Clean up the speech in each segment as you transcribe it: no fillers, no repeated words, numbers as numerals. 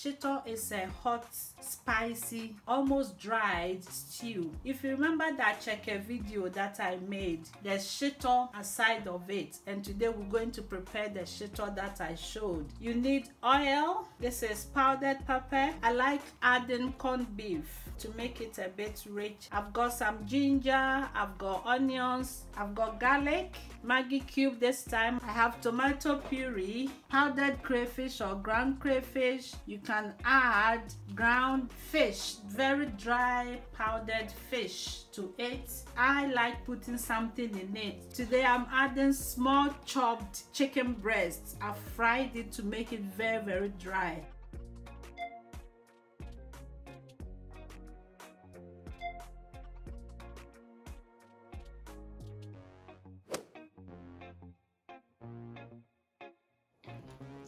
Shito is a hot, spicy, almost dried stew. If you remember that cheke video that I made, there's Shito aside of it, and today we're going to prepare the Shito that I showed. You need oil. This is powdered pepper. I like adding corned beef to make it a bit rich. I've got some ginger, I've got onions, I've got garlic, Maggi cube this time. I have tomato puree, powdered crayfish or ground crayfish. You can add ground fish, very dry powdered fish to it. I like putting something in it. Today I'm adding small chopped chicken breasts. I've fried it to make it very, very dry.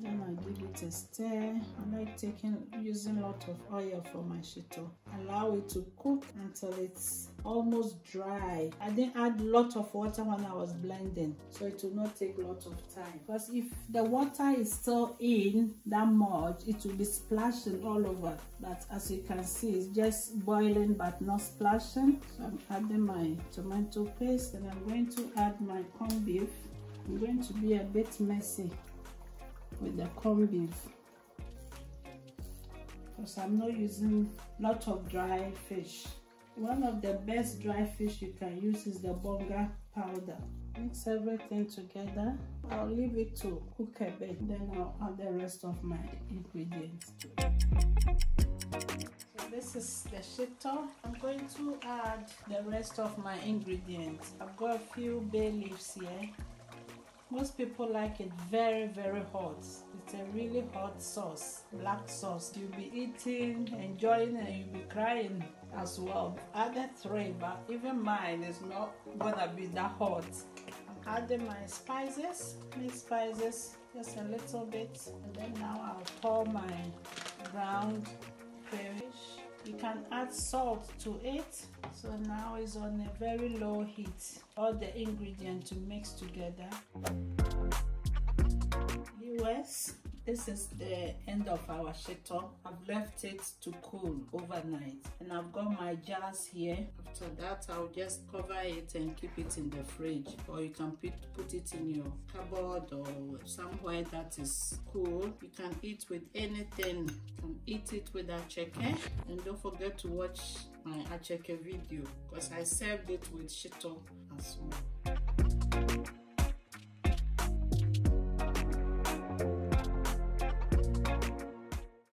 Then I give it a stir. I like using a lot of oil for my Shito. Allow it to cook until it's almost dry. I didn't add a lot of water when I was blending, so it will not take a lot of time. Because if the water is still in that much, it will be splashing all over. But as you can see, it's just boiling but not splashing. So I'm adding my tomato paste, and I'm going to add my corned beef. I'm going to be a bit messy with the corned beef because I'm not using a lot of dry fish. One of the best dry fish you can use is the bonga powder. Mix everything together. I'll leave it to cook a bit, then I'll add the rest of my ingredients. So this is the Shito. I'm going to add the rest of my ingredients. I've got a few bay leaves here. Most people like it very, very hot. It's a really hot sauce, black sauce. You'll be eating, enjoying, and you'll be crying as well. Added 3, but even mine is not gonna be that hot. I'm adding my spices, mixed spices, just a little bit, and then now I'll pour my ground crayfish. You can add salt to it. So now it's on a very low heat. All the ingredients to mix together. US, this is the end of our Shito. I've left it to cool overnight, and I've got my jars here. After that, I'll just cover it and keep it in the fridge, or you can put it in your cupboard or somewhere that is cool. You can eat with anything. You can eat it with acheke, and don't forget to watch my acheke video because I served it with Shito as well.